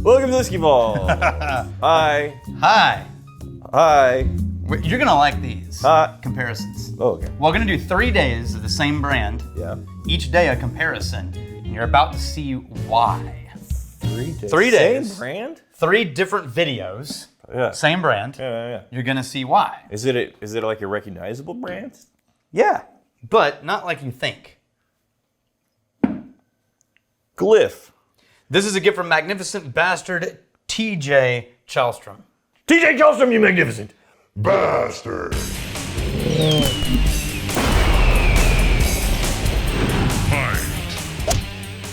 Welcome to Whiskey Ball. Hi. Hi. Hi. You're gonna like these Hi. comparisons. Oh, okay. We're gonna do 3 days of the same brand. Yeah. Each day a comparison, and you're about to see why. 3 days. 3 days. Same brand? 3 different videos. Yeah. Same brand. Yeah. You're gonna see why. Is it like a recognizable brand? Yeah, but not like you think. Glyph. This is a gift from Magnificent Bastard TJ Challstrom. TJ Challstrom, you magnificent Bastard.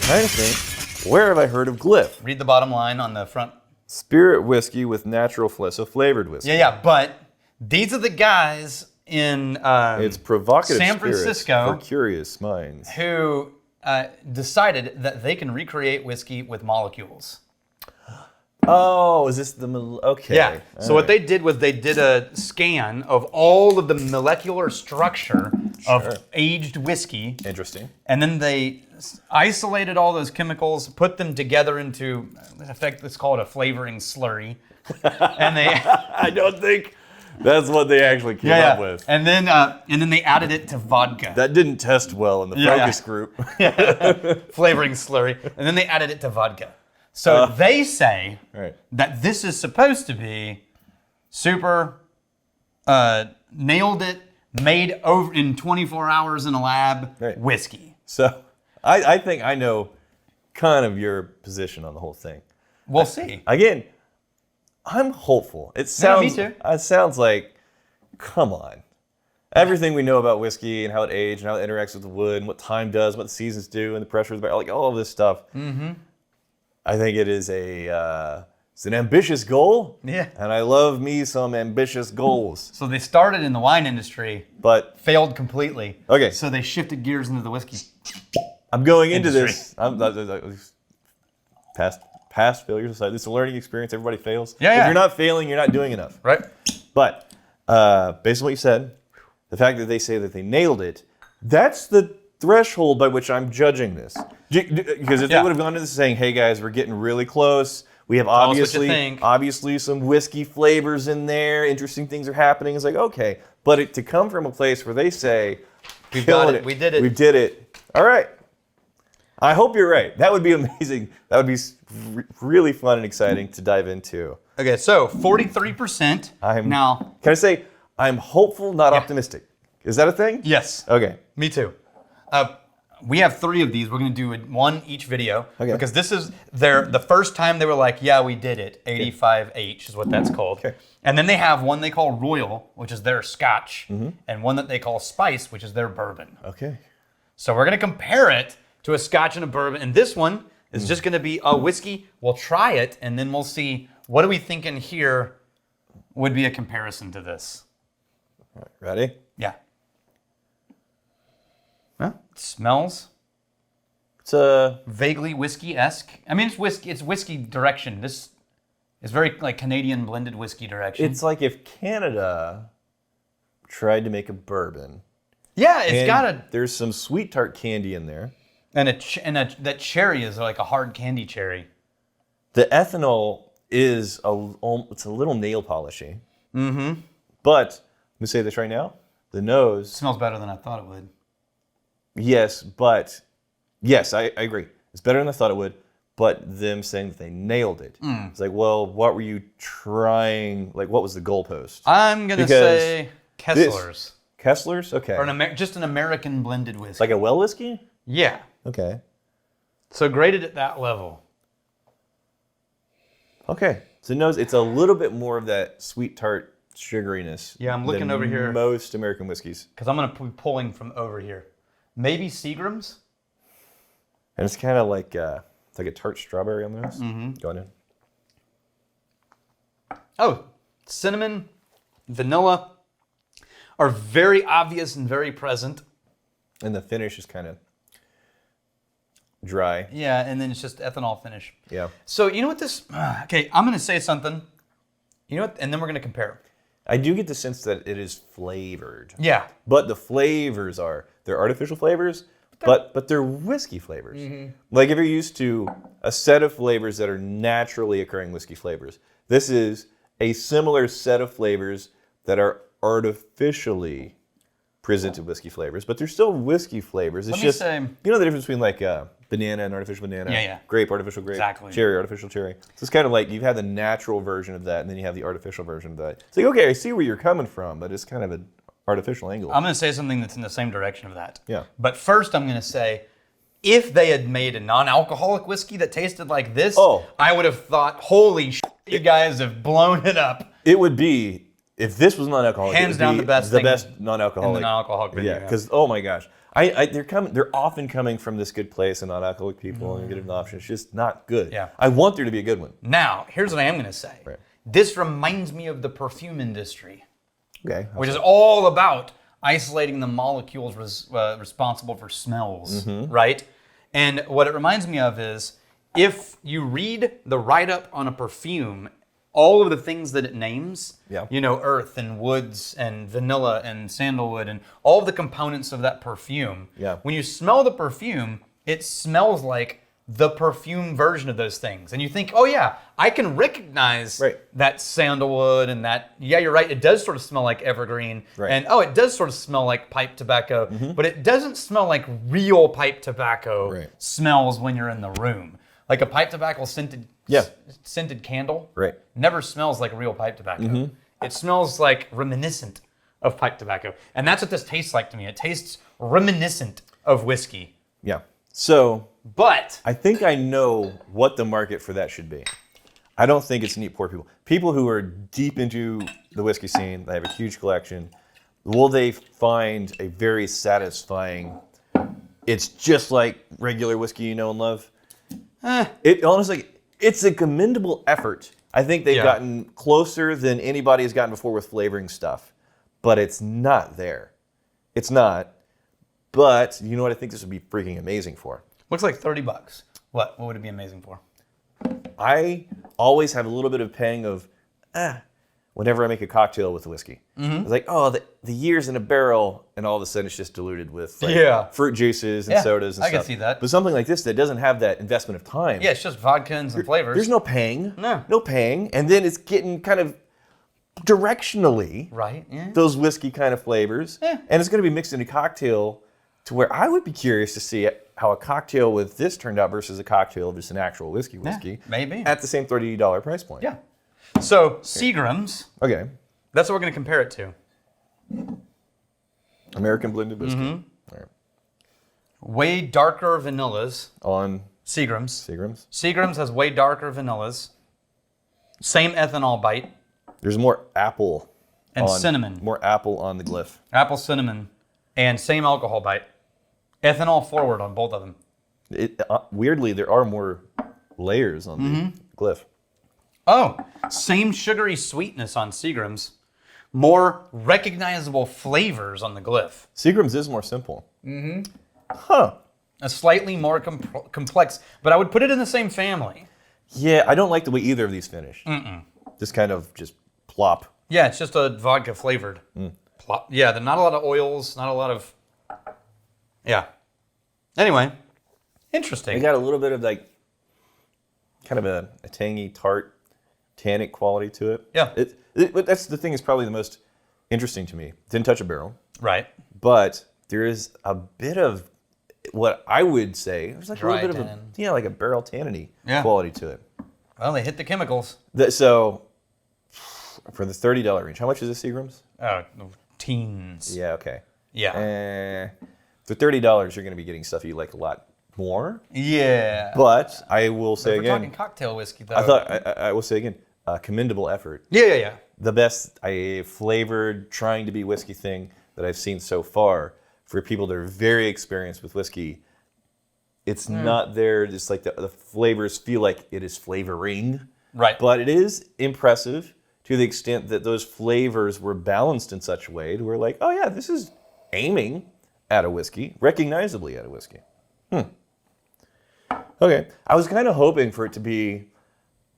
trying to think. Where have I heard of Glyph? Read the bottom line on the front. Spirit whiskey with natural so flavored whiskey. Yeah, but these are the guys in It's provocative San spirits Francisco for curious minds. who decided that they can recreate whiskey with molecules. Oh, is this the okay? Yeah. So what they did was they did a scan of all of the molecular structure of aged whiskey, Interesting. and then they isolated all those chemicals, put them together into, in effect, let's call it a flavoring slurry, and they I don't think that's what they actually came up with. and then they added it to vodka. That didn't test well in the focus group. Flavoring slurry, and then they added it to vodka. So they say Right. that this is supposed to be super nailed it, made over in 24 hours in a lab Right. whiskey. So I think I know kind of your position on the whole thing. We'll see. Again, I'm hopeful. It me sounds too. It sounds like, come on. Everything we know about whiskey and how it aged and how it interacts with the wood and what time does, what the seasons do, and the pressure of the barrel, like all of this stuff. Mm-hmm. I think it is it's an ambitious goal. Yeah. And I love me some ambitious goals. So they started in the wine industry, But failed completely. Okay. So they shifted gears into the whiskey. I'm going into Industry. this. Past failures aside, this is a learning experience. Everybody fails. Yeah, If yeah. you're not failing, you're not doing enough. Right? But based on what you said, the fact that they say that they nailed it, that's the threshold by which I'm judging this. Because if they would have gone to this saying, "Hey guys, we're getting really close. We have us what you think." obviously some whiskey flavors in there. Interesting things are happening." It's like, okay, but to come from a place where they say, We "Killing got it. We did it." We did it. All right. I hope you're right. That would be amazing. That would be really fun and exciting to dive into. Okay, so 43%. Now, Can I say I'm hopeful, not optimistic? Is that a thing? yes. Okay. Me too. We have 3 of these. We're going to do one each video. Okay. Because this is the first time they were like, yeah, we did it. 85H is what that's called. Okay. And then they have one they call Royal, which is their Scotch, Mm-hmm. and one that they call Spice, which is their bourbon. Okay. So we're going to compare it to a Scotch and a bourbon. And this one is just going to be a whiskey. We'll try it, and then we'll see what are we thinking here would be a comparison to this. All right, ready? Yeah. Huh? It smells It's a vaguely whiskey-esque. I mean, it's whiskey. It's whiskey direction. This is very like Canadian blended whiskey direction. It's like if Canada tried to make a bourbon. yeah, it's and got a There's some sweet tart candy in there. that cherry is like a hard candy cherry. The ethanol is it's a little nail polishy. Mm-hmm. But let me say this right now: the nose. It smells better than I thought it would. Yes, I agree. It's better than I thought it would. But them saying that they nailed it. It's like, well, what were you trying? Like, what was the goalpost? I'm gonna Because say Kessler's Kessler's? Okay. or just an American blended whiskey. Like a well whiskey? yeah. Okay. So graded at that level. Okay. So nose, it's a little bit more of that sweet tart sugariness. Yeah, I'm looking than over here. Most American whiskeys. Because I'm gonna be pulling from over here. Maybe Seagram's. And it's kind of like it's like a tart strawberry on the nose. Mm-hmm. Go on in. Oh, cinnamon, vanilla are very obvious and very present. And the finish is kind of dry. Yeah, and then it's just ethanol finish. Yeah. So you know what this? Okay, I'm gonna say something. You know what? And then we're gonna compare. I do get the sense that it is flavored. Yeah. But the flavors they're artificial flavors, but they're whiskey flavors. Like if you're used to a set of flavors that are naturally occurring whiskey flavors, this is a similar set of flavors that are artificially presented whiskey flavors, but they're still whiskey flavors. It's just, you know the difference between like banana and artificial banana, grape, artificial grape, cherry, artificial cherry. So it's kind of like you've had the natural version of that, and then you have the artificial version of that. It's like, okay, I see where you're coming from, but it's kind of an artificial angle. I'm going to say something that's in the same direction of that. Yeah. But first, I'm going to say, if they had made a non-alcoholic whiskey that tasted like this, I would have thought, holy shit, you guys have blown it up. It would be, if this was non-alcoholic, hands down the best non-alcoholic. In the non-alcoholic video. Yeah, because oh my gosh, they're often coming from this good place, and non-alcoholic people and get an option. It's just not good. Yeah. I want there to be a good one. Now, here's what I am going to say. Right. This reminds me of the perfume industry. Okay. Which is all about isolating the molecules responsible for smells, right? And what it reminds me of is, if you read the write-up on a perfume, all of the things that it names, you know, earth and woods and vanilla and sandalwood and all of the components of that perfume, when you smell the perfume, it smells like the perfume version of those things. And you think, oh yeah, I can recognize that sandalwood and that, yeah, you're right, it does sort of smell like evergreen. And oh, it does sort of smell like pipe tobacco, but it doesn't smell like real pipe tobacco smells when you're in the room. Like a pipe tobacco scented candle never smells like real pipe tobacco. It smells like reminiscent of pipe tobacco. And that's what this tastes like to me. It tastes reminiscent of whiskey. Yeah. So, but I think I know what the market for that should be. I don't think it's neat poor people. People who are deep into the whiskey scene, they have a huge collection. Will they find a very satisfying, it's just like regular whiskey you know and love? It honestly, it's a commendable effort. I think they've gotten closer than anybody has gotten before with flavoring stuff, but it's not there. It's not. But you know what I think this would be freaking amazing for? Looks like $30. What would it be amazing for? I always have a little bit of pang of, whenever I make a cocktail with whiskey. It's like, oh, the years in a barrel, and all of a sudden it's just diluted with fruit juices and sodas and stuff. I can see that. But something like this that doesn't have that investment of time. Yeah, it's just vodka and some flavors. There's no pang. No pang. And then it's getting kind of directionally those whiskey kind of flavors. And it's going to be mixed in a cocktail to where I would be curious to see how a cocktail with this turned out versus a cocktail of just an actual whiskey. Maybe. At the same $30 price point. Yeah. So, Seagram's. Okay. That's what we're going to compare it to. American blended whiskey. All right. Way darker vanillas. On Seagram's. Seagram's has way darker vanillas. Same ethanol bite. There's more apple. And cinnamon. More apple on the Glyph. Apple, cinnamon. And same alcohol bite. Ethanol forward on both of them. Weirdly, there are more layers on the Glyph. Oh, same sugary sweetness on Seagram's. More recognizable flavors on the Glyph. Seagram's is more simple. Huh. A slightly more complex, but I would put it in the same family. Yeah, I don't like the way either of these finish. Just kind of just plop. Yeah, it's just a vodka flavored. Plop. Yeah, not a lot of oils, not a lot of... Yeah. Anyway, interesting. It got a little bit of like, kind of a tangy, tart, tannic quality to it. Yeah. But that's the thing is probably the most interesting to me. Didn't touch a barrel. Right. But there is a bit of what I would say, there's like a little bit of like a barrel tanniny quality to it. Well, they hit the chemicals. So for the $30 range, how much is this Seagram's? Teens. Yeah, okay. Yeah. For $30, you're going to be getting stuff you like a lot more. Yeah. But I will say again. We're talking cocktail whiskey, though. I will say again, commendable effort. Yeah. The best flavored, trying to be whiskey thing that I've seen so far for people that are very experienced with whiskey. It's not there, just like the flavors feel like it is flavoring. Right. But it is impressive to the extent that those flavors were balanced in such a way to where like, oh yeah, this is aiming at a whiskey, recognizably at a whiskey. Okay. I was kind of hoping for it to be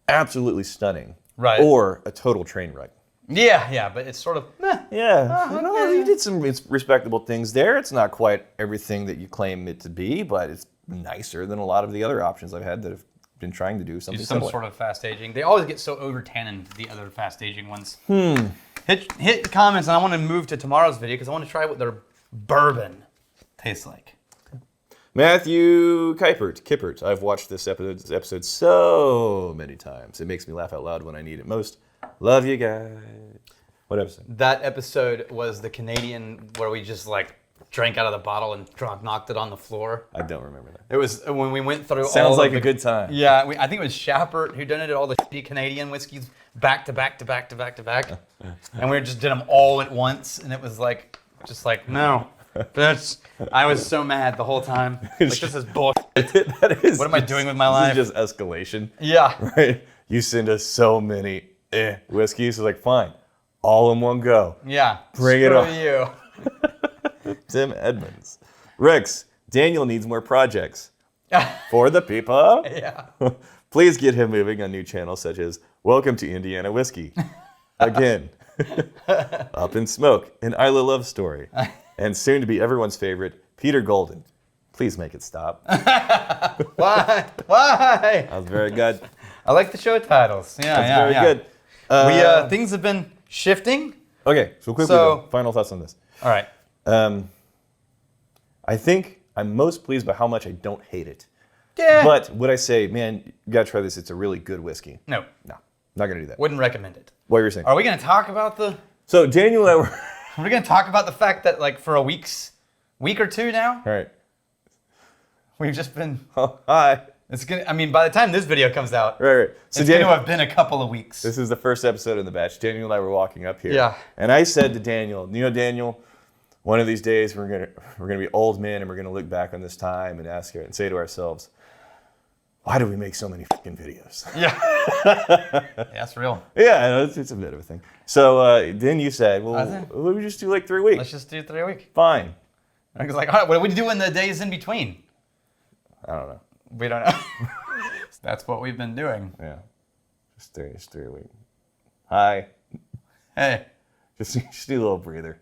absolutely stunning. Right. Or a total train wreck. Yeah, but it's sort of, Yeah. Well, you did some respectable things there. It's not quite everything that you claim it to be, but it's nicer than a lot of the other options I've had that have been trying to do something Do some similar. sort of fast aging. They always get so over tannin, the other fast aging ones. Hit the comments, and I want to move to tomorrow's video because I want to try what their bourbon tastes like. Matthew Kippert. I've watched this episode so many times. It makes me laugh out loud when I need it most. Love you guys. What episode? That episode was the Canadian where we just like drank out of the bottle and knocked it on the floor. I don't remember that. It was when we went through Sounds all like of a good time. Yeah, I think it was Shappert who donated all the shitty Canadian whiskeys back to back to back to back to back. And we just did them all at once. And it was like, just like, no. I was so mad the whole time. Like, this is bullshit. That is. What am I doing with my life? This is just escalation. Yeah. Right? You send us so many whiskeys. It's like, fine. All in one go. Yeah. Bring it on. You. Tim Edmonds. Rex, Daniel needs more projects. For the people. Yeah. Please get him moving on new channels such as Welcome to Indiana Whiskey. Again. Up in Smoke. An Isla Love Story. And soon to be everyone's favorite, Peter Golden. Please make it stop. Why? Why? That was very good. I like the show titles. Yeah, That's very good. Things have been shifting. Okay, so quickly, though, final thoughts on this. All right. I think I'm most pleased by how much I don't hate it. Yeah. But would I say, man, you gotta try this, it's a really good whiskey? No. No, not gonna do that. Wouldn't recommend it. What were you saying? Are we going to talk about the... So Daniel and I were... We're going to talk about the fact that, like, for a week or two now, All right. we've just been... Oh, hi. It's gonna. I mean, by the time this video comes out, Right. So it's Daniel, going to have been a couple of weeks. this is the first episode in the batch. Daniel and I were walking up here. Yeah. And I said to Daniel, Daniel, one of these days we're gonna be old men and we're gonna look back on this time and ask her and say to ourselves, why do we make so many fucking videos? Yeah. Yeah, that's real. Yeah, I know, it's a bit of a thing. So then you said, well, we just do like 3 weeks. Let's just do 3 a week. Fine. I was like, all right, what do we do in the days in between? I don't know. We don't know. That's what we've been doing. Yeah. Just 3 a week. Hi. Hey. Just do a little breather.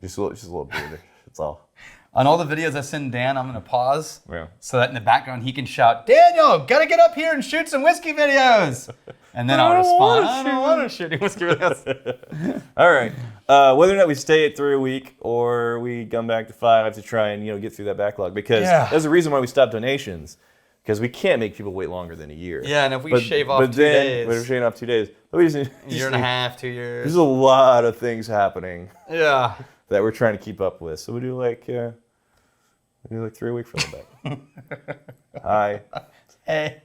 Just a little breather. That's all. On all the videos I send Dan, I'm going to pause Yeah. so that in the background he can shout, Daniel, gotta get up here and shoot some whiskey videos. And then I'll respond, I don't want to shoot any whiskey videos. All right. Whether or not we stay at 3 a week or we come back to 5 to try and get through that backlog, because there's a reason why we stopped donations, because we can't make people wait longer than a year. Yeah, and if we shave off 2 days, we're shaving off 2 days. But we just year and a half, 2 years. There's a lot of things happening. Yeah. That we're trying to keep up with. So we do like 3 a week for a little bit. Hi. Hey.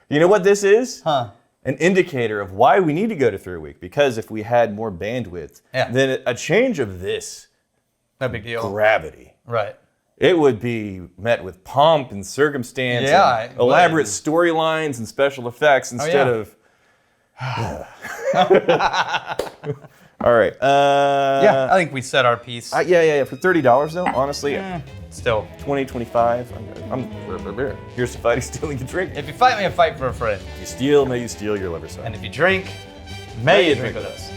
You know what this is? Huh. An indicator of why we need to go to 3 a week. Because if we had more bandwidth, then a change of this no big deal. Gravity. Right. It would be met with pomp and circumstance and elaborate storylines and special effects instead of... All right. Yeah, I think we said our piece. Yeah. For $30 though, honestly, still 20, 25. Here's to fighting, stealing, and drinking. If you fight me, I fight for a friend. If you steal, may you steal your liver side. And if you drink, may you drink with us.